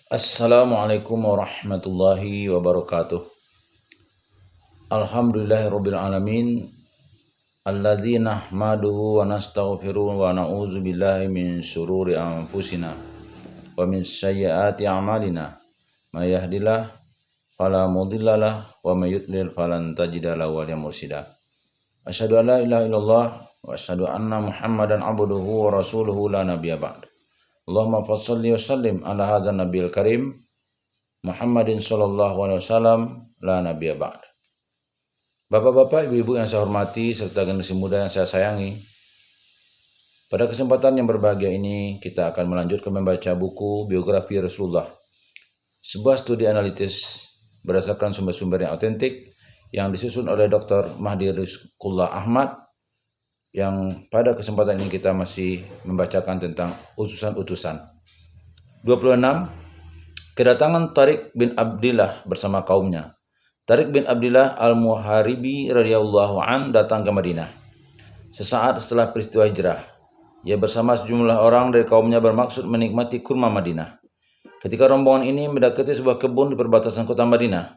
Assalamualaikum warahmatullahi wabarakatuh. Alhamdulillahirabbil alamin. Alladzi nahmaduhu wa nastaghfiruhu wa na'udzu billahi min syururi anfusina wa min sayyiati a'malina. May yahdihillahu fala mudhillalah wa may yudlil falan tajida lahu waliyyan mursyida. Asyhadu an la ilaha illallah wa asyhadu anna Muhammadan abduhu wa rasuluhu la nabiyya ba'd. Allahumma shalli wa sallim ala hadzal nabiyil karim Muhammadin sallallahu alaihi wasallam la nabiyya ba'd. Bapak-bapak, ibu-ibu yang saya hormati serta generasi muda yang saya sayangi, pada kesempatan yang berbahagia ini kita akan melanjutkan membaca buku biografi Rasulullah, sebuah studi analitis berdasarkan sumber-sumber yang otentik yang disusun oleh Dr. Mahdi Rizqullah Ahmad, yang pada kesempatan ini kita masih membacakan tentang utusan-utusan. 26. Kedatangan Tariq bin Abdillah bersama kaumnya. Tariq bin Abdillah al-Muharibi radhiyallahu an datang ke Madinah sesaat setelah peristiwa hijrah. Ia bersama sejumlah orang dari kaumnya bermaksud menikmati kurma Madinah. Ketika rombongan ini mendekati sebuah kebun di perbatasan kota Madinah,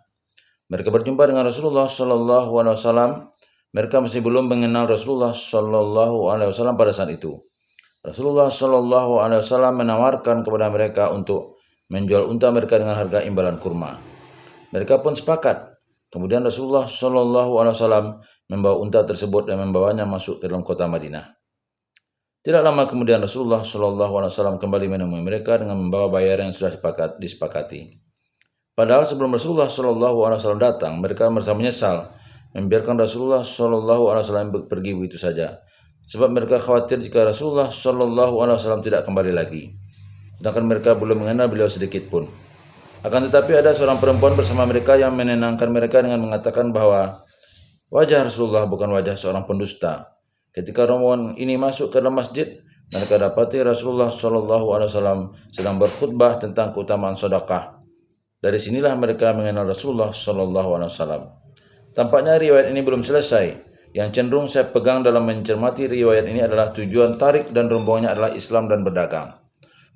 mereka berjumpa dengan Rasulullah Shallallahu Alaihi Wasallam. Mereka masih belum mengenal Rasulullah Shallallahu Alaihi Wasallam pada saat itu. Rasulullah Shallallahu Alaihi Wasallam menawarkan kepada mereka untuk menjual unta mereka dengan harga imbalan kurma. Mereka pun sepakat. Kemudian Rasulullah Shallallahu Alaihi Wasallam membawa unta tersebut dan membawanya masuk ke dalam kota Madinah. Tidak lama kemudian Rasulullah Shallallahu Alaihi Wasallam kembali menemui mereka dengan membawa bayaran yang sudah disepakati. Padahal sebelum Rasulullah Shallallahu Alaihi Wasallam datang, mereka merasa menyesal membiarkan Rasulullah Shallallahu Alaihi Wasallam pergi begitu saja, sebab mereka khawatir jika Rasulullah Shallallahu Alaihi Wasallam tidak kembali lagi, sedangkan mereka belum mengenal beliau sedikit pun. Akan tetapi ada seorang perempuan bersama mereka yang menenangkan mereka dengan mengatakan bahwa wajah Rasulullah bukan wajah seorang pendusta. Ketika rombongan ini masuk ke dalam masjid, mereka dapati Rasulullah Shallallahu Alaihi Wasallam sedang berkhutbah tentang keutamaan sedekah. Dari sinilah mereka mengenal Rasulullah Shallallahu Alaihi Wasallam. Tampaknya riwayat ini belum selesai. Yang cenderung saya pegang dalam mencermati riwayat ini adalah tujuan Tariq dan rombongannya adalah Islam dan berdagang.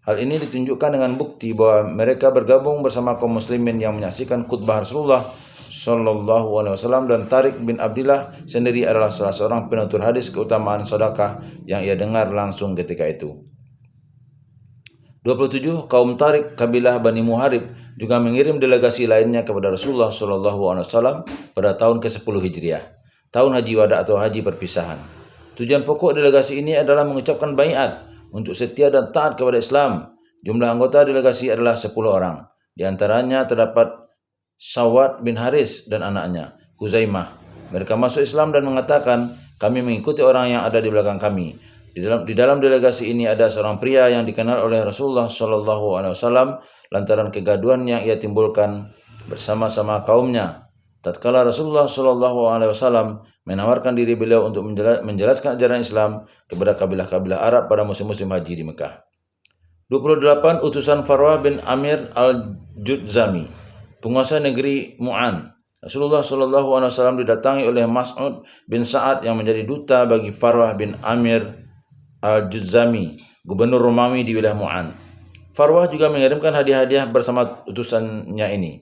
Hal ini ditunjukkan dengan bukti bahwa mereka bergabung bersama kaum muslimin yang menyaksikan khutbah Rasulullah Shallallahu Alaihi Wasallam, dan Tariq bin Abdillah sendiri adalah salah seorang penutur hadis keutamaan sedekah yang ia dengar langsung ketika itu. 27. Kaum Tariq kabilah Bani Muharib juga mengirim delegasi lainnya kepada Rasulullah Shallallahu Alaihi Wasallam pada tahun ke-10 Hijriah, tahun haji wada atau haji perpisahan. Tujuan pokok delegasi ini adalah mengucapkan baiat untuk setia dan taat kepada Islam. Jumlah anggota delegasi adalah 10 orang. Di antaranya terdapat Sawad bin Haris dan anaknya, Huzaimah. Mereka masuk Islam dan mengatakan, kami mengikuti orang yang ada di belakang kami. Di dalam delegasi ini ada seorang pria yang dikenal oleh Rasulullah Shallallahu Alaihi Wasallam lantaran kegaduhan yang ia timbulkan bersama-sama kaumnya. Tatkala Rasulullah Shallallahu Alaihi Wasallam menawarkan diri beliau untuk menjelaskan ajaran Islam kepada kabilah-kabilah Arab pada musim-musim haji di Mekah. 28. Utusan Farwah bin Amir al-Judzami, penguasa negeri Mu'an. Rasulullah Shallallahu Alaihi Wasallam didatangi oleh Mas'ud bin Sa'ad yang menjadi duta bagi Farwah bin Amir al-Judzami, gubernur Romawi di wilayah Mu'an. Farwah juga mengirimkan hadiah-hadiah bersama utusannya ini.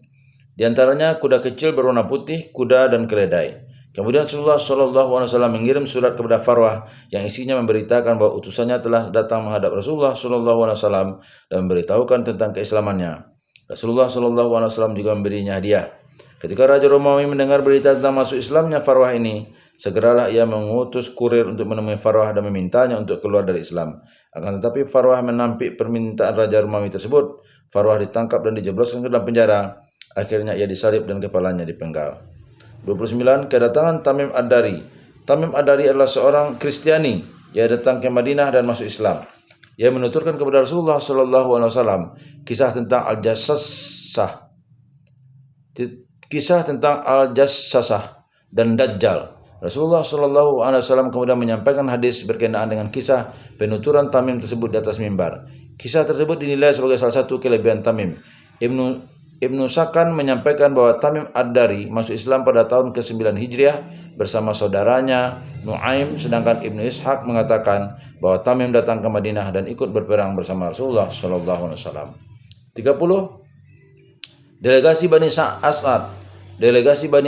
Di antaranya kuda kecil berwarna putih, kuda, dan keledai. Kemudian Rasulullah Shallallahu Alaihi Wasallam mengirim surat kepada Farwah yang isinya memberitakan bahwa utusannya telah datang menghadap Rasulullah Shallallahu Alaihi Wasallam dan memberitahukan tentang keislamannya. Rasulullah Shallallahu Alaihi Wasallam juga memberinya hadiah. Ketika Raja Romawi mendengar berita tentang masuk Islamnya Farwah ini, segeralah ia mengutus kurir untuk menemui Farwah dan memintanya untuk keluar dari Islam. Akan tetapi Farwah menampik permintaan Raja Romawi tersebut. Farwah ditangkap dan dijebloskan ke dalam penjara. Akhirnya ia disalib dan kepalanya dipenggal. 29. Kedatangan Tamim Ad-Dari. Tamim Ad-Dari adalah seorang Kristiani. Ia datang ke Madinah dan masuk Islam. Ia menuturkan kepada Rasulullah Shallallahu Alaihi Wasallam kisah tentang Al-Jassasah dan Dajjal. Rasulullah Shallallahu Alaihi Wasallam kemudian menyampaikan hadis berkenaan dengan kisah penuturan Tamim tersebut di atas mimbar. Kisah tersebut dinilai sebagai salah satu kelebihan Tamim. Ibnu Sakan menyampaikan bahwa Tamim Ad-Dari masuk Islam pada tahun ke-9 Hijriah bersama saudaranya Nuaim, sedangkan Ibnu Ishaq mengatakan bahwa Tamim datang ke Madinah dan ikut berperang bersama Rasulullah Shallallahu Alaihi Wasallam. 30. Delegasi Bani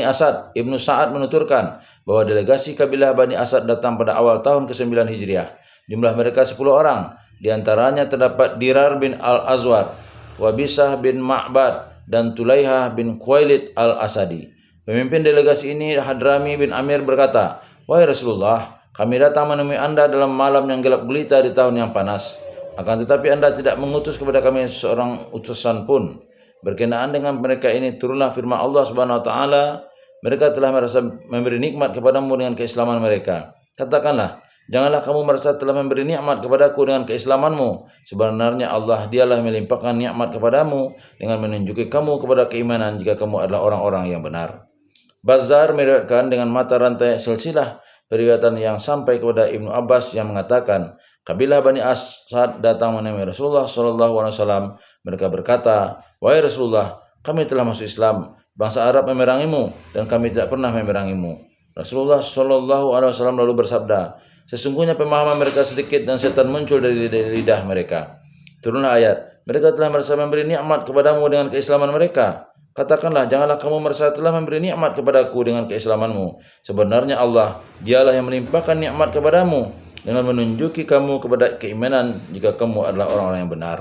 Asad Ibnu Sa'ad menuturkan bahwa delegasi kabilah Bani Asad datang pada awal tahun ke-9 Hijriah. Jumlah mereka 10 orang. Di antaranya terdapat Dirar bin Al-Azwar, Wabisah bin Ma'bad, dan Tulaihah bin Khuwailid Al-Asadi. Pemimpin delegasi ini Hadrami bin Amir berkata, "Wahai Rasulullah, kami datang menemui Anda dalam malam yang gelap gulita di tahun yang panas. Akan tetapi Anda tidak mengutus kepada kami seorang utusan pun." Berkenaan dengan mereka ini turunlah firman Allah Subhanahu wa taala, "Mereka telah merasa memberi nikmat kepadamu dengan keislaman mereka." Katakanlah, "Janganlah kamu merasa telah memberi nikmat kepadaku dengan keislamanmu. Sebenarnya Allah dialah melimpahkan nikmat kepadamu dengan menunjuki kamu kepada keimanan jika kamu adalah orang-orang yang benar." Bazzar meriwayatkan dengan mata rantai silsilah periwayatan yang sampai kepada Ibnu Abbas yang mengatakan, kabilah Bani Asad datang menemui Rasulullah SAW. Mereka berkata, "Wahai Rasulullah, kami telah masuk Islam. Bangsa Arab memerangimu dan kami tidak pernah memerangimu." Rasulullah SAW lalu bersabda, "Sesungguhnya pemahaman mereka sedikit dan setan muncul dari lidah mereka." Turunlah ayat, "Mereka telah merasa memberi nikmat kepadamu dengan keislaman mereka." Katakanlah, "Janganlah kamu merasa telah memberi nikmat kepadaku dengan keislamanmu. Sebenarnya Allah, dialah yang melimpahkan nikmat kepadamu dengan menunjuki kamu kepada keimanan jika kamu adalah orang-orang yang benar."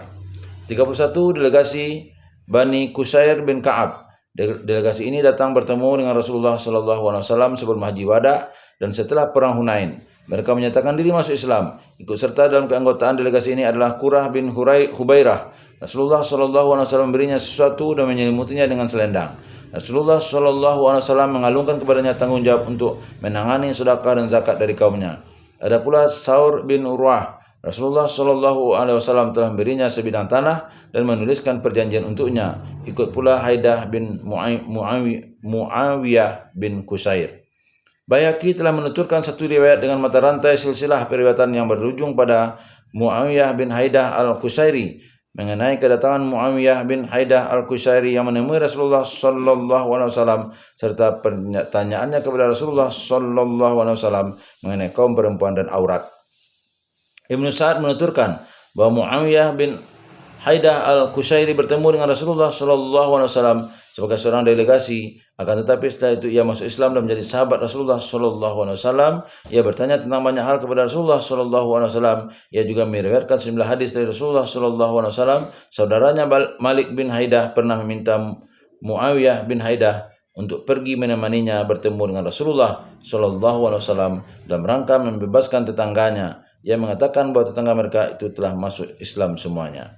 31. Delegasi Bani Qusair bin Ka'ab. Delegasi ini datang bertemu dengan Rasulullah SAW sebelum haji wada dan setelah perang Hunain. Mereka menyatakan diri masuk Islam. Ikut serta dalam keanggotaan delegasi ini adalah Qurrah bin Hubairah. Rasulullah SAW memberinya sesuatu dan menyelimutinya dengan selendang. Rasulullah SAW mengalungkan kepadanya tanggung jawab untuk menangani sedekah dan zakat dari kaumnya. Ada pula Saur bin Urwah. Rasulullah SAW telah memberinya sebidang tanah dan menuliskan perjanjian untuknya. Ikut pula Haidah bin Muawiyah bin Qusair. Baihaqi telah menuturkan satu riwayat dengan mata rantai silsilah periwayatan yang berujung pada Muawiyah bin Haidah al-Qusairi mengenai kedatangan Muawiyah bin Haidah al-Qusairi yang menemui Rasulullah SAW serta pertanyaannya kepada Rasulullah SAW mengenai kaum perempuan dan aurat. Ibnu Sa'ad menuturkan bahwa Muawiyah bin Haidah al-Qusairi bertemu dengan Rasulullah SAW sebagai seorang delegasi. Akan tetapi setelah itu ia masuk Islam dan menjadi sahabat Rasulullah SAW. Ia bertanya tentang banyak hal kepada Rasulullah SAW. Ia juga meriwayatkan 9 hadis dari Rasulullah SAW. Saudaranya Malik bin Haidah pernah meminta Muawiyah bin Haidah untuk pergi menemaninya bertemu dengan Rasulullah SAW dalam rangka membebaskan tetangganya. Ia mengatakan bahwa tetangga mereka itu telah masuk Islam semuanya.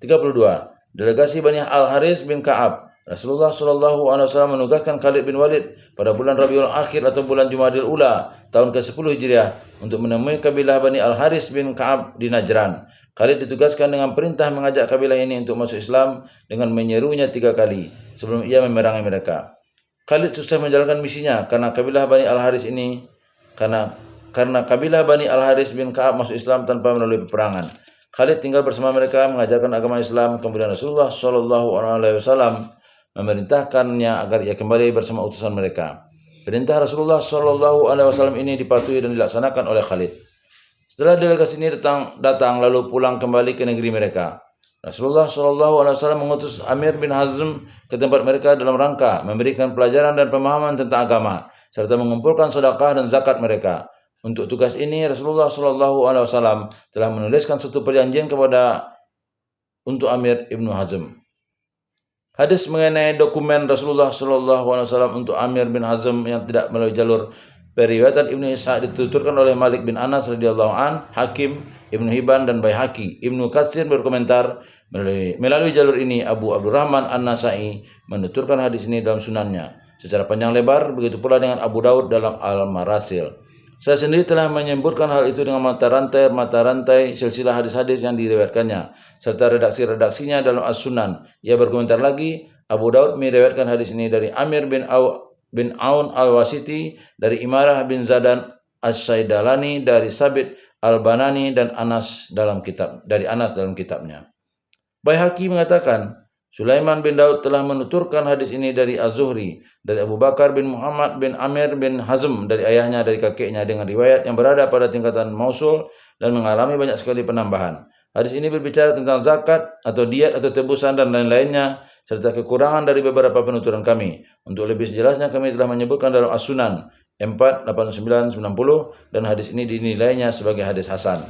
32. Delegasi Bani Al-Haris bin Ka'ab. Rasulullah SAW menugaskan Khalid bin Walid pada bulan Rabiul Akhir atau bulan Jumadil Ula tahun ke-10 Hijriah untuk menemui kabilah Bani Al-Haris bin Ka'ab di Najran. Khalid ditugaskan dengan perintah mengajak kabilah ini untuk masuk Islam dengan menyerunya 3 kali sebelum ia memerangi mereka. Khalid sukses menjalankan misinya karena kabilah Bani Al-Haris bin Ka'ab masuk Islam tanpa melalui peperangan. Khalid tinggal bersama mereka mengajarkan agama Islam. Kemudian Rasulullah SAW memerintahkannya agar ia kembali bersama utusan mereka. Perintah Rasulullah SAW ini dipatuhi dan dilaksanakan oleh Khalid. Setelah delegasi ini datang lalu pulang kembali ke negeri mereka. Rasulullah SAW mengutus Amir bin Hazm ke tempat mereka dalam rangka memberikan pelajaran dan pemahaman tentang agama serta mengumpulkan sedekah dan zakat mereka. Untuk tugas ini Rasulullah SAW telah menuliskan suatu perjanjian untuk Amir ibnu Hazm. Hadis mengenai dokumen Rasulullah SAW untuk Amir bin Hazm yang tidak melalui jalur periwayatan Ibnu Ishaq dituturkan oleh Malik bin Anas radhiyallahu an, Hakim, Ibnu Hibban dan Baihaqi. Ibnu Katsir berkomentar melalui jalur ini Abu Abdurrahman An-Nasai menuturkan hadis ini dalam sunannya secara panjang lebar, begitu pula dengan Abu Daud dalam Al-Marasil. Saya sendiri telah menyebutkan hal itu dengan mata rantai silsilah hadis-hadis yang diriwayatkannya serta redaksi-redaksinya dalam As-Sunan. Ia berkomentar lagi, Abu Daud meriwayatkan hadis ini dari Amir bin Aun al-Wasiti, dari Imarah bin Zadan As-Saidalani, dari Sabit al-Banani dan Anas dalam kitabnya. Baihaqi mengatakan, Sulaiman bin Daud telah menuturkan hadis ini dari Az-Zuhri, dari Abu Bakar bin Muhammad bin Amir bin Hazm, dari ayahnya, dari kakeknya, dengan riwayat yang berada pada tingkatan mausul dan mengalami banyak sekali penambahan. Hadis ini berbicara tentang zakat atau diat atau tebusan dan lain-lainnya serta kekurangan dari beberapa penuturan kami. Untuk lebih jelasnya kami telah menyebutkan dalam As-Sunan 4, 89, 90 dan hadis ini dinilainya sebagai hadis hasan.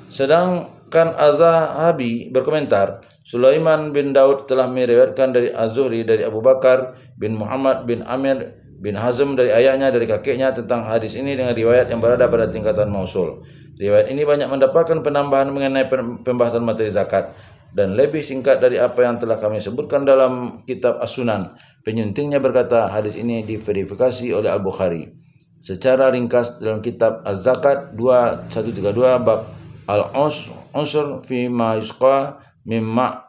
Sedangkan Az-Zahabi berkomentar, Sulaiman bin Daud telah meriwayatkan dari Az-Zuhri dari Abu Bakar bin Muhammad bin Amir bin Hazm dari ayahnya dari kakeknya tentang hadis ini dengan riwayat yang berada pada tingkatan mausul. Riwayat ini banyak mendapatkan penambahan mengenai pembahasan materi zakat dan lebih singkat dari apa yang telah kami sebutkan dalam kitab As-Sunan. Penyuntingnya berkata hadis ini diverifikasi oleh Al-Bukhari. Secara ringkas dalam kitab Az-Zakat 2132 bab al-unsur fi ma yusqa mimma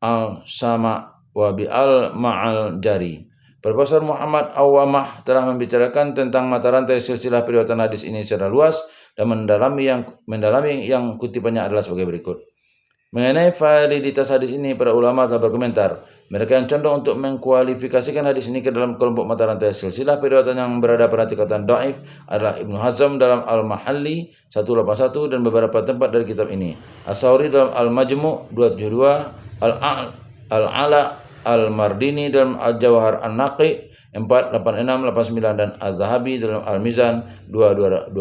al-sama wa bi al-ma'al jari. Profesor Muhammad Awamah telah membicarakan tentang mata rantai silsilah periwayatan hadis ini secara luas dan mendalami yang kutipannya adalah sebagai berikut. Mengenai validitas hadis ini, para ulama telah berkomentar. Mereka yang condong untuk mengkualifikasikan hadis ini ke dalam kelompok mata rantai silsilah periwayatan yang berada pada tingkatan dhaif adalah Ibnu Hazm dalam Al-Mahalli 181 dan beberapa tempat dari kitab ini. As-Sauri dalam Al-Majmu' 272, Al-Ala Al-Mardini dalam Al-Jawhar An-Naqi 48689 dan Az-Zahabi dalam Al-Mizan 2202.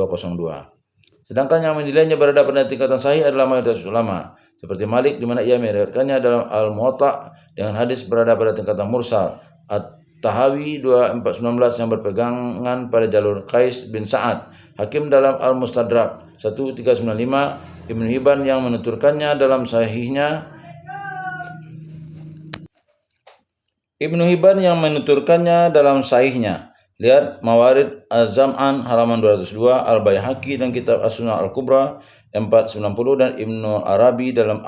Sedangkan yang menilainya berada pada tingkatan sahih adalah mayoritas ulama, seperti Malik di mana ia meriwayatkannya dalam Al-Muwatta dengan hadis berada pada tingkatan mursal. At-Tahawi 2419 yang berpegangan pada jalur Qais bin Sa'ad. Hakim dalam Al-Mustadrak 1395, Ibnu Hibban yang menuturkannya dalam sahihnya. Lihat Mawarid Az-Zam'an halaman 202, Al-Baihaqi dan kitab As-Sunnah Al-Kubra 490 dan Ibnu Arabi dalam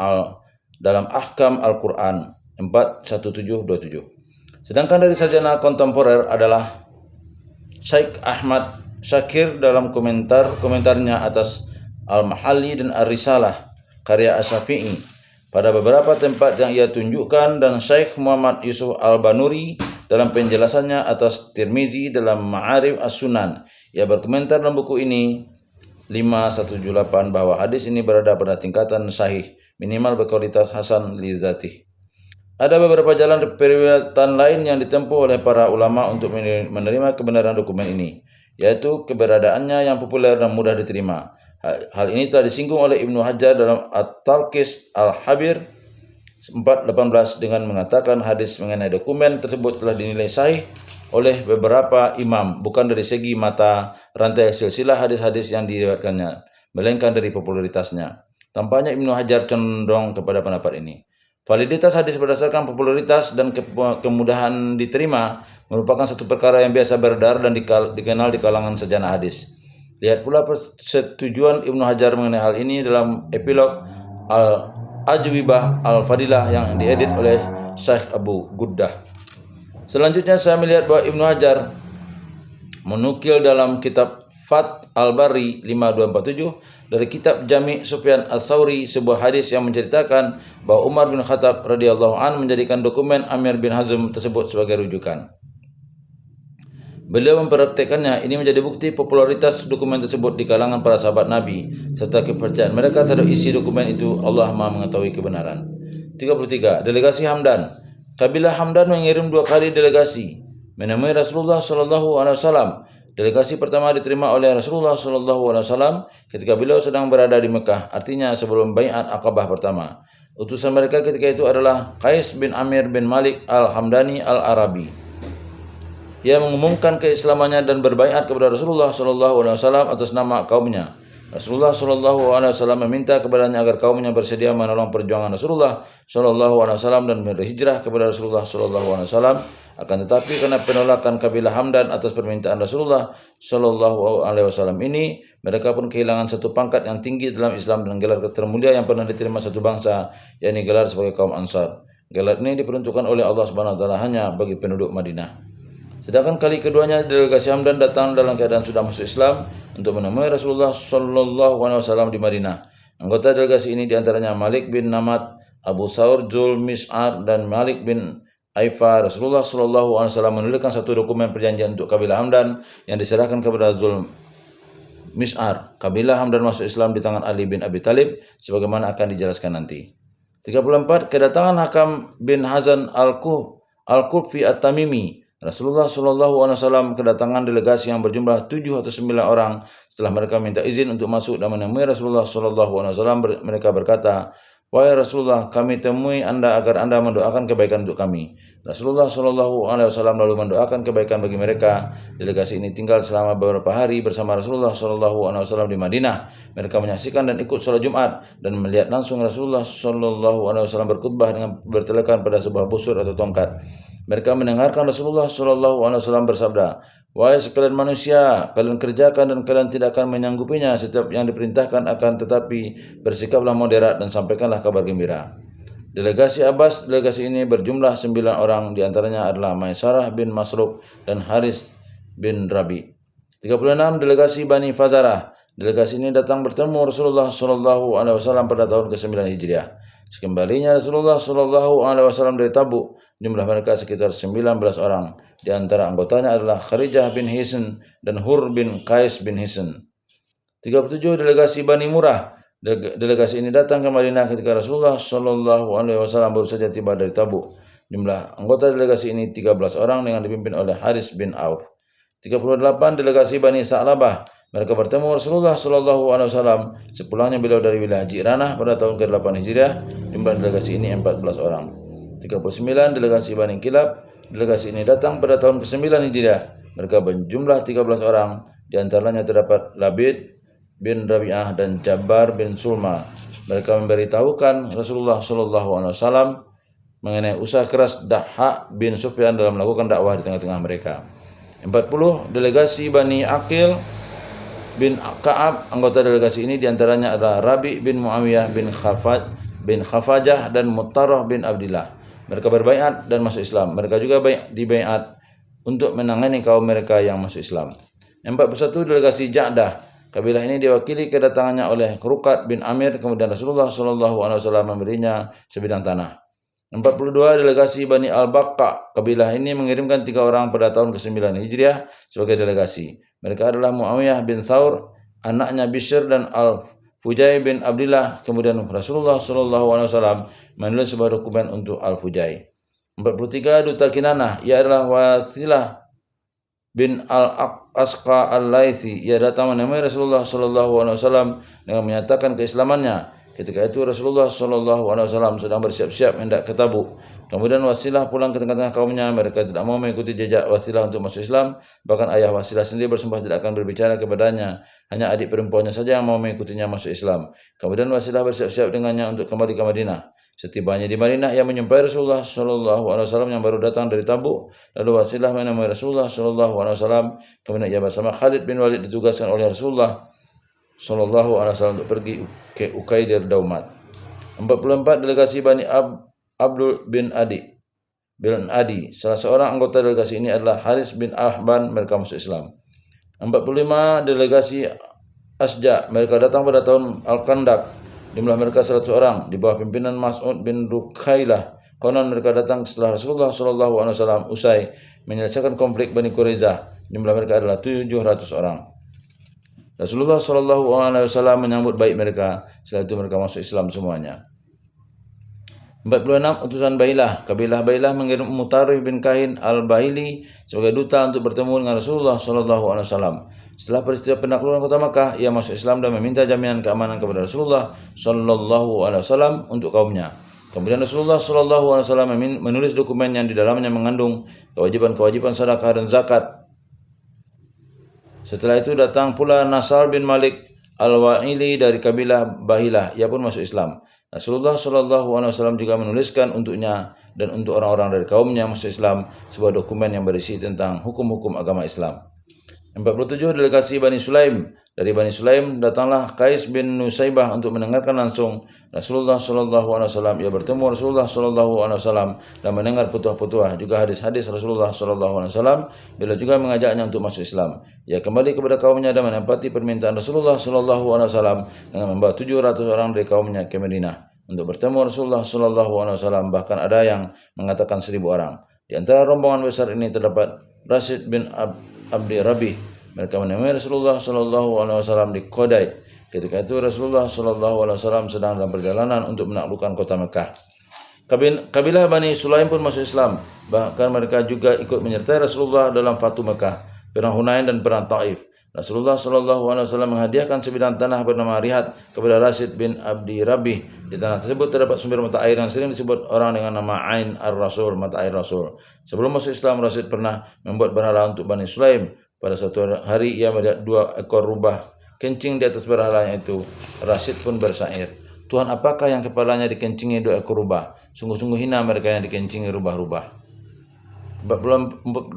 Ahkam Al-Quran 41727. Sedangkan dari sarjana kontemporer adalah Syekh Ahmad Syakir dalam komentarnya atas Al-Mahalli dan Ar-Risalah karya Asy-Syafi'i pada beberapa tempat yang ia tunjukkan, dan Syekh Muhammad Yusuf Al-Banuri dalam penjelasannya atas Tirmizi dalam Ma'arif As-Sunan. Ia berkomentar dalam buku ini 518 bahwa hadis ini berada pada tingkatan sahih, minimal berkualitas hasan li dzatih. Ada beberapa jalan periwayatan lain yang ditempuh oleh para ulama untuk menerima kebenaran dokumen ini, yaitu keberadaannya yang populer dan mudah diterima. Hal ini telah disinggung oleh Ibnu Hajar dalam At-Talqis Al-Habir 418 dengan mengatakan hadis mengenai dokumen tersebut telah dinilai sahih oleh beberapa imam, bukan dari segi mata rantai silsilah hadis-hadis yang diriwayatkannya, melainkan dari popularitasnya. Tampaknya Ibnu Hajar condong kepada pendapat ini. Validitas hadis berdasarkan popularitas dan kemudahan diterima merupakan satu perkara yang biasa beredar dan dikenal di kalangan sarjana hadis. Lihat pula persetujuan Ibnu Hajar mengenai hal ini dalam epilog Al-Ajwibah Al-Fadilah yang diedit oleh Syekh Abu Guddah. Selanjutnya saya melihat bahwa Ibnu Hajar menukil dalam kitab Fath Al-Bari 5247 dari kitab Jami' Sufyan Ats-Tsauri sebuah hadis yang menceritakan bahwa Umar bin Khattab radhiyallahu an menjadikan dokumen Amir bin Hazm tersebut sebagai rujukan. Beliau mempraktikkannya. Ini menjadi bukti popularitas dokumen tersebut di kalangan para sahabat Nabi serta kepercayaan mereka terhadap isi dokumen itu. Allah Maha mengetahui kebenaran. 33. Delegasi Hamdan. Kabilah Hamdan mengirim 2 kali delegasi menemui Rasulullah SAW. Delegasi pertama diterima oleh Rasulullah SAW ketika beliau sedang berada di Mekah, artinya sebelum bai'at Aqabah pertama. Utusan mereka ketika itu adalah Qais bin Amir bin Malik Al-Hamdani Al-Arabi. Ia mengumumkan keislamannya dan berbaiat kepada Rasulullah SAW atas nama kaumnya. Rasulullah SAW meminta kepadanya agar kaumnya bersedia menolong perjuangan Rasulullah SAW dan berhijrah kepada Rasulullah SAW. Akan tetapi karena penolakan kabilah Hamdan atas permintaan Rasulullah SAW ini, mereka pun kehilangan satu pangkat yang tinggi dalam Islam dan gelar termulia yang pernah diterima satu bangsa, yakni gelar sebagai kaum Ansar. Gelar ini diperuntukkan oleh Allah SWT hanya bagi penduduk Madinah. Sedangkan kali keduanya delegasi Hamdan datang dalam keadaan sudah masuk Islam untuk menemui Rasulullah SAW di Madinah. Anggota delegasi ini diantaranya Malik bin Namad, Abu Thawr Zul Mis'ar dan Malik bin Aifa. Rasulullah SAW menuliskan satu dokumen perjanjian untuk kabilah Hamdan yang diserahkan kepada Zul Mis'ar, kabilah Hamdan masuk Islam di tangan Ali bin Abi Thalib sebagaimana akan dijelaskan nanti. 34. Kedatangan Hakam bin Hazan Al-Kufi At-Tamimi. Rasulullah SAW kedatangan delegasi yang berjumlah 7 atau 9 orang. Setelah mereka minta izin untuk masuk dan menemui Rasulullah SAW, mereka berkata, "Wahai Rasulullah, kami temui Anda agar Anda mendoakan kebaikan untuk kami." Rasulullah SAW lalu mendoakan kebaikan bagi mereka. Delegasi ini tinggal selama beberapa hari bersama Rasulullah SAW di Madinah. Mereka menyaksikan dan ikut sholat Jumat dan melihat langsung Rasulullah SAW berkhutbah dengan bertelekan pada sebuah busur atau tongkat. Mereka mendengarkan Rasulullah SAW bersabda, "Wahai sekalian manusia, kalian kerjakan dan kalian tidak akan menyanggupinya setiap yang diperintahkan, akan tetapi bersikaplah moderat dan sampaikanlah kabar gembira." Delegasi Abbas, delegasi ini berjumlah 9 orang, diantaranya adalah Maisarah bin Masruq dan Haris bin Rabi. 36. Delegasi Bani Fazarah. Delegasi ini datang bertemu Rasulullah SAW pada tahun ke-9 Hijriah. Sekembalinya Rasulullah SAW dari Tabuk, jumlah mereka sekitar 19 orang. Di antara anggotanya adalah Kharijah bin Hisn dan Hur bin Qais bin Hisn. 37. Delegasi Bani Murrah. Delegasi ini datang ke Madinah ketika Rasulullah SAW baru saja tiba dari Tabuk. Jumlah anggota delegasi ini 13 orang dengan dipimpin oleh Haris bin Auf. 38. Delegasi Bani Sa'labah. Mereka bertemu Rasulullah SAW sepulangnya beliau dari wilayah Jiranah pada tahun ke-8 Hijriah. Jumlah delegasi ini 14 orang. 39. Delegasi Bani Kilab. Delegasi ini datang pada tahun ke-9 Hijriah. Mereka berjumlah 13 orang. Di antaranya terdapat Labid bin Rabi'ah dan Jabbar bin Sulma. Mereka memberitahukan Rasulullah SAW mengenai usaha keras Dahha bin Sufyan dalam melakukan dakwah di tengah-tengah mereka. 40. Delegasi Bani Aqil bin Ka'ab. Anggota delegasi ini diantaranya adalah Rabi bin Muawiyah bin Khafajah dan Muttarah bin Abdillah. Mereka berbaiat dan masuk Islam. Mereka juga dibaiat untuk menangani kaum mereka yang masuk Islam. 41. Delegasi Ja'dah. Kabilah ini diwakili kedatangannya oleh Ruqat bin Amir, kemudian Rasulullah SAW memberinya sebidang tanah. 42. Delegasi Bani Al-Baqqa. Kabilah ini mengirimkan 3 orang pada tahun ke-9 Hijriah sebagai delegasi. Mereka adalah Muawiyah bin Thawr, anaknya Bishr dan Al-Fujai bin Abdillah. Kemudian Rasulullah SAW menulis sebuah dokumen untuk Al-Fujai. 43. Duta Kinanah. Ia adalah Wasilah bin Al-Asqa Al-Laythi. Ia datang menemui Rasulullah SAW dengan menyatakan keislamannya. Ketika itu Rasulullah SAW sedang bersiap-siap hendak ke Tabuk. Kemudian Wasilah pulang ke tengah-tengah kaumnya. Mereka tidak mau mengikuti jejak Wasilah untuk masuk Islam. Bahkan ayah Wasilah sendiri bersumpah tidak akan berbicara kepadanya. Hanya adik perempuannya saja yang mau mengikutinya masuk Islam. Kemudian Wasilah bersiap-siap dengannya untuk kembali ke Madinah. Setibanya di Madinah, ia menjumpai Rasulullah SAW yang baru datang dari Tabuk. Lalu Wasilah menemui Rasulullah SAW. Kemudian ia bersama Khalid bin Walid ditugaskan oleh Rasulullah SAW untuk pergi ke Ukaidir Daumat. 44. Delegasi Bani Abdul bin Adi. Salah seorang anggota delegasi ini adalah Haris bin Ahban. Mereka masuk Islam. 45. Delegasi Asja. Mereka datang pada tahun Al-Kandak. Jumlah mereka 100 orang di bawah pimpinan Mas'ud bin Rukhailah. Konon mereka datang setelah Rasulullah SAW usai menyelesaikan konflik Bani Quraidah. Jumlah mereka adalah 700 orang. Rasulullah SAW menyambut baik mereka. Setelah itu mereka masuk Islam semuanya. 46. Utusan Bailah. Kabilah Bailah mengirim Mutarif bin Kahin Al-Bahili sebagai duta untuk bertemu dengan Rasulullah SAW. Setelah peristiwa penaklukan kota Makkah, ia masuk Islam dan meminta jaminan keamanan kepada Rasulullah SAW untuk kaumnya. Kemudian Rasulullah SAW menulis dokumen yang di dalamnya mengandung kewajiban-kewajiban sedekah dan zakat. Setelah itu datang pula Nasr bin Malik Al-Wa'ili dari kabilah Bahilah. Ia pun masuk Islam. Rasulullah SAW juga menuliskan untuknya dan untuk orang-orang dari kaumnya masuk Islam sebuah dokumen yang berisi tentang hukum-hukum agama Islam. 47. Delegasi Bani Sulaim. Dari Bani Sulaim datanglah Qais bin Nusaybah untuk mendengarkan langsung Rasulullah SAW. Ia bertemu Rasulullah SAW dan mendengar petuah-petuah juga hadis-hadis Rasulullah SAW. Beliau juga mengajaknya untuk masuk Islam. Ia kembali kepada kaumnya dan menempati permintaan Rasulullah SAW dengan membawa 700 orang dari kaumnya ke Madinah untuk bertemu Rasulullah SAW. Bahkan ada yang mengatakan 1000 orang. Di antara rombongan besar ini terdapat Rashid bin Abdi Rabi, Mereka menemui Rasulullah sallallahu alaihi wasallam di Qudai. Ketika itu Rasulullah sallallahu alaihi wasallam sedang dalam perjalanan untuk menaklukkan kota Mekah. Kabilah Bani Sulaim pun masuk Islam. Bahkan mereka juga ikut menyertai Rasulullah dalam Fatu Mekah, perang Hunain dan perang Taif. Rasulullah sallallahu alaihi wasallam menghadiahkan sebidang tanah bernama Rihat kepada Rasid bin Abdi Rabih. Di tanah tersebut terdapat sumber mata air yang sering disebut orang dengan nama Ain ar-Rasul, mata air Rasul. Sebelum masuk Islam, Rasid pernah membuat berhala untuk Bani Sulaim. Pada suatu hari ia melihat 2 ekor rubah kencing di atas berhalanya itu. Rasid pun bersair, Tuhan, apakah yang kepalanya dikencingi 2 ekor rubah? Sungguh-sungguh hina mereka yang dikencingi rubah-rubah. 48.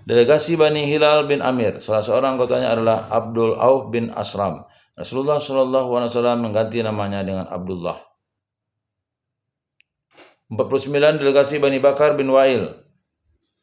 Delegasi Bani Hilal bin Amir. Salah seorang anggotanya adalah Abdul Auf bin Asram. Rasulullah SAW mengganti namanya dengan Abdullah. 49. Delegasi Bani Bakar bin Wa'il.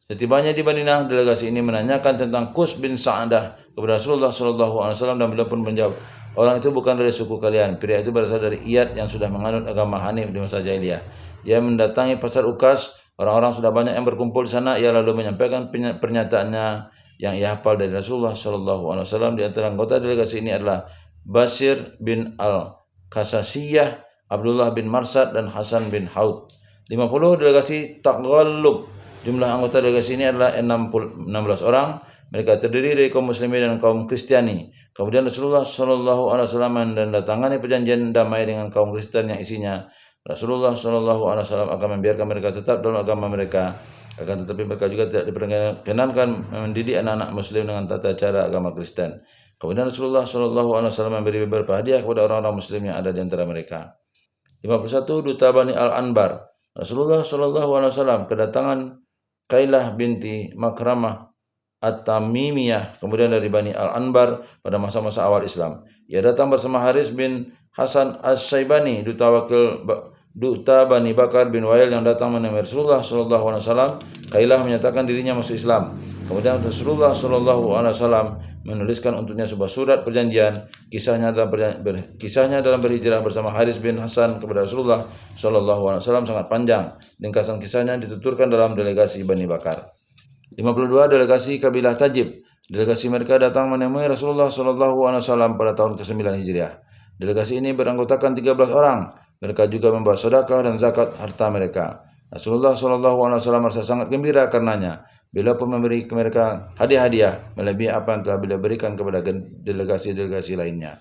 Setibanya di Madinah, delegasi ini menanyakan tentang Qus bin Sa'adah kepada Rasulullah SAW dan beliau pun menjawab, orang itu bukan dari suku kalian. Pria itu berasal dari Iyad yang sudah menganut agama Hanif di masa jahiliyah. Ia mendatangi pasar Ukas. Orang-orang sudah banyak yang berkumpul di sana. Ia lalu menyampaikan pernyataannya yang ia hafal dari Rasulullah SAW. Di antara anggota delegasi ini adalah Basir bin Al-Kasasiyah, Abdullah bin Marsad, dan Hasan bin Haud. 50. Delegasi Taghalub. Jumlah anggota delegasi ini adalah 16 orang. Mereka terdiri dari kaum muslimin dan kaum Kristiani. Kemudian Rasulullah SAW menandatangani perjanjian damai dengan kaum Kristen yang isinya Rasulullah SAW akan membiarkan mereka tetap dalam agama mereka. Akan tetapi mereka juga tidak diperkenankan mendidik anak-anak muslim dengan tata cara agama Kristen. Kemudian Rasulullah SAW memberi beberapa hadiah kepada orang-orang muslim yang ada di antara mereka. 51. Duta Bani Al-Anbar. Rasulullah SAW kedatangan Kailah binti Makramah At-Tamimiyah, kemudian dari Bani Al-Anbar pada masa-masa awal Islam. Ia datang bersama Haris bin Hasan As-Saibani, duta Bani Bakar bin Wa'il yang datang menemui Rasulullah SAW. Kailah menyatakan dirinya masuk Islam. Kemudian Rasulullah SAW menuliskan untuknya sebuah surat perjanjian. Kisahnya dalam berhijrah bersama Haris bin Hasan kepada Rasulullah SAW sangat panjang. Ringkasan kisahnya dituturkan dalam delegasi Bani Bakar. 52. Delegasi kabilah Tajib. Delegasi mereka datang menemui Rasulullah SAW pada tahun ke-9 Hijriah. Delegasi ini beranggotakan 13 orang. Mereka juga membawa sedekah dan zakat harta mereka. Rasulullah SAW merasa sangat gembira karenanya. Beliau pun memberi mereka hadiah-hadiah melebihi apa yang telah beliau berikan kepada delegasi-delegasi lainnya.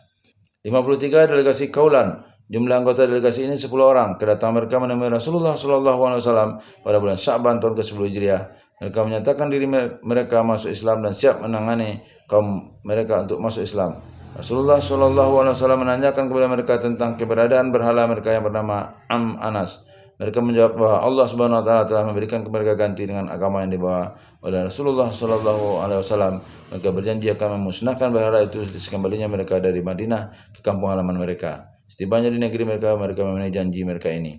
53. Delegasi Kaulan. Jumlah anggota delegasi ini 10 orang. Kedatangan mereka menemui Rasulullah SAW pada bulan Sya'ban tahun ke-10 Hijriah. Mereka menyatakan diri mereka masuk Islam dan siap menangani kaum mereka untuk masuk Islam. Rasulullah SAW menanyakan kepada mereka tentang keberadaan berhala mereka yang bernama Anas. Mereka menjawab bahwa Allah Subhanahu wa taala telah memberikan kepada mereka ganti dengan agama yang dibawa oleh Rasulullah SAW. Mereka berjanji akan memusnahkan berhala itu sekembalinya mereka dari Madinah ke kampung halaman mereka. Setibanya di negeri mereka memenuhi janji mereka ini.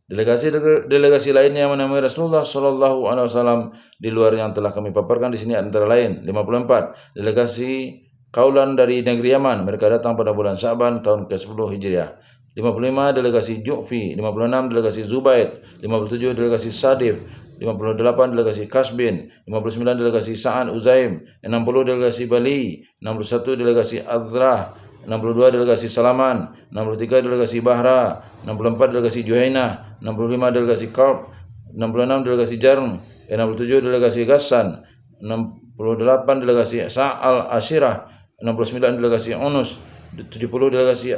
Delegasi lainnya yang menemui Rasulullah SAW di luar yang telah kami paparkan di sini antara lain. 54. Delegasi Kaulan dari negeri Yaman. Mereka datang pada bulan Sya'ban tahun ke-10 Hijriah. 55. Delegasi Ju'fi. 56. Delegasi Zubaid. 57. Delegasi Sadif. 58. Delegasi Kasbin. 59. Delegasi Sa'ad Uzaim. 60. Delegasi Bali. 61. Delegasi Adrah. 62. Delegasi Salaman. 63. Delegasi Bahra. 64. Delegasi Juhainah. 65. Delegasi Kalb. 66. Delegasi Jarm. 67. Delegasi Ghassan. 68. Delegasi Sa'al Ashirah. 69. Delegasi Unus. 70. Delegasi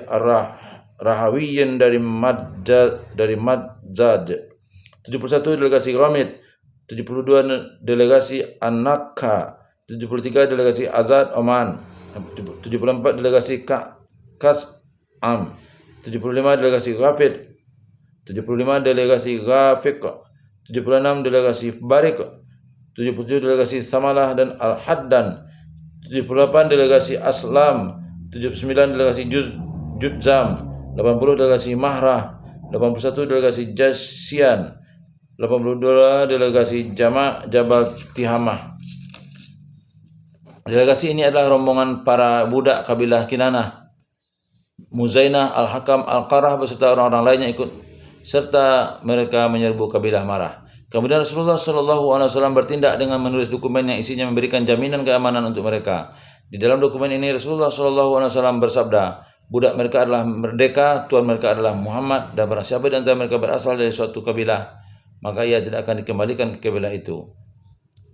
Rahawiyin dari Madzad. 71. Delegasi Ghamid. 72. Delegasi An-Nakha. 73. Delegasi Azad Oman. 74. Delegasi Kas'am. 75. Delegasi Ghafid. 75. Delegasi Ghafiq. 76. Delegasi Barik. 77. Delegasi Samalah dan Al-Haddan. 78. Delegasi Aslam. 79. Delegasi Judzam. 80. Delegasi Mahrah. 81. Delegasi Jasian. 82. Delegasi Jabal Tihamah. Delegasi ini adalah rombongan para budak kabilah Kinanah, Muzainah, Al-Hakam, Al-Qarah beserta orang-orang lainnya ikut serta mereka menyerbu kabilah Marah. Kemudian Rasulullah SAW bertindak dengan menulis dokumen yang isinya memberikan jaminan keamanan untuk mereka. Di dalam dokumen ini Rasulullah SAW bersabda, budak mereka adalah merdeka, tuan mereka adalah Muhammad, dan barang siapa di antara mereka berasal dari suatu kabilah, maka ia tidak akan dikembalikan ke kabilah itu.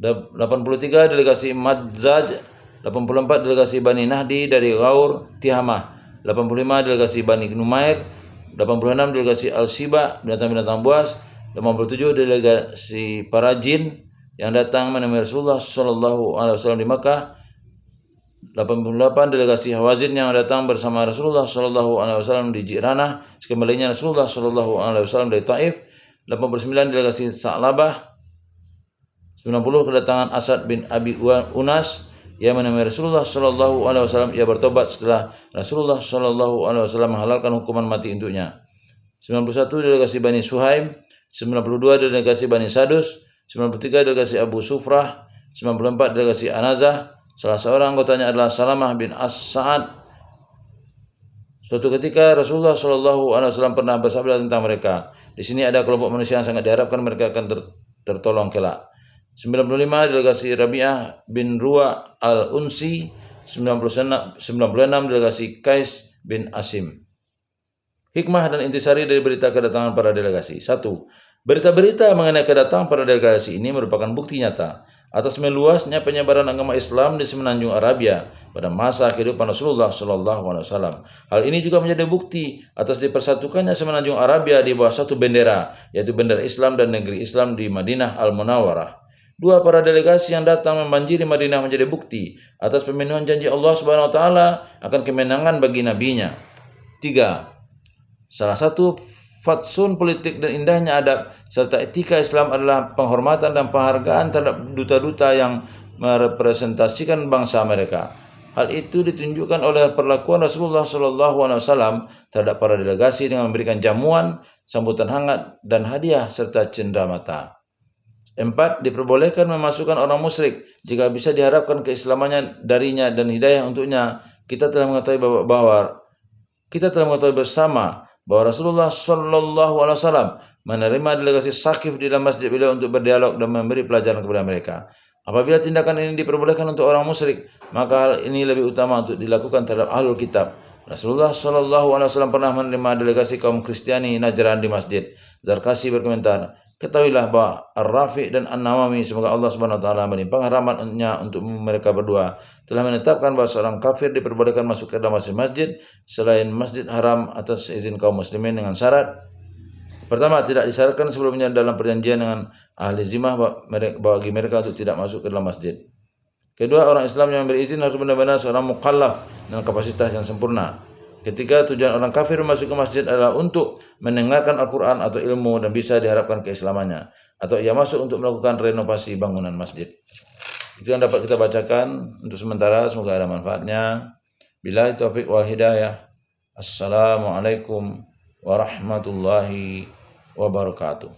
83 delegasi Madzaj, 84 delegasi Bani Nahdi dari Ghaur Tihamah, 85 delegasi Bani Numair, 86 delegasi Al-Siba, binatang-binatang buas, 87 delegasi para jin yang datang menemui Rasulullah SAW di Makkah, 88 delegasi Hawazin yang datang bersama Rasulullah SAW di Jiranah sekembalinya Rasulullah SAW dari Taif, 89 delegasi Sa'labah, 90 kedatangan Asad bin Abi Unas yang menemui Rasulullah SAW. Ia bertobat setelah Rasulullah SAW menghalalkan hukuman mati untuknya. 91 delegasi Bani Suhaim, 92 delegasi Bani Sadus, 93 delegasi Abu Sufrah, 94 delegasi Anazah. Salah seorang anggotanya adalah Salamah bin As-Sa'ad. Suatu ketika Rasulullah SAW pernah bersabda tentang mereka, di sini ada kelompok manusia yang sangat diharapkan mereka akan tertolong kelak. 95 delegasi Rabi'ah bin Ruwa al-Unsi, 96 delegasi Qais bin Asim. Hikmah dan intisari dari berita kedatangan para delegasi. 1. Berita-berita mengenai kedatangan para delegasi ini merupakan bukti nyata atas meluasnya penyebaran agama Islam di semenanjung Arabia pada masa kehidupan Rasulullah SAW. Hal ini juga menjadi bukti atas dipersatukannya semenanjung Arabia di bawah satu bendera, yaitu bendera Islam dan negeri Islam di Madinah Al-Munawwarah. 2. Para delegasi yang datang membanjiri Madinah menjadi bukti atas pemenuhan janji Allah Subhanahu wa taala akan kemenangan bagi nabinya. 3. Salah satu fatsun politik dan indahnya adab serta etika Islam adalah penghormatan dan penghargaan terhadap duta-duta yang merepresentasikan bangsa mereka. Hal itu ditunjukkan oleh perlakuan Rasulullah SAW terhadap para delegasi dengan memberikan jamuan, sambutan hangat, dan hadiah serta cenderamata. 4. Diperbolehkan memasukkan orang musyrik jika bisa diharapkan keislamannya darinya dan hidayah untuknya. Kita telah mengetahui bersama bahwa Rasulullah SAW menerima delegasi Saqif di dalam masjid beliau untuk berdialog dan memberi pelajaran kepada mereka. Apabila tindakan ini diperbolehkan untuk orang musyrik, maka hal ini lebih utama untuk dilakukan terhadap ahlul kitab. Rasulullah SAW pernah menerima delegasi kaum Kristiani Najran di masjid. Zarkasi berkomentar, ketahuilah bahwa Ar-Rafi' dan An-Nawawi, semoga Allah Subhanahu wa taala melimpahkan rahmat-Nya untuk mereka berdua, telah menetapkan bahwa seorang kafir diperbolehkan masuk ke dalam masjid selain Masjid Haram atas izin kaum muslimin dengan syarat. Pertama, tidak disyaratkan sebelumnya dalam perjanjian dengan ahli zimah bagi mereka untuk tidak masuk ke dalam masjid. Kedua, orang Islam yang berizin harus benar-benar seorang mukallaf dengan kapasitas yang sempurna. Ketiga, tujuan orang kafir masuk ke masjid adalah untuk mendengarkan Al-Quran atau ilmu dan bisa diharapkan keislamannya, atau ia masuk untuk melakukan renovasi bangunan masjid. Itu yang dapat kita bacakan untuk sementara, semoga ada manfaatnya. Billahi taufiq wal hidayah. Assalamualaikum warahmatullahi wabarakatuh.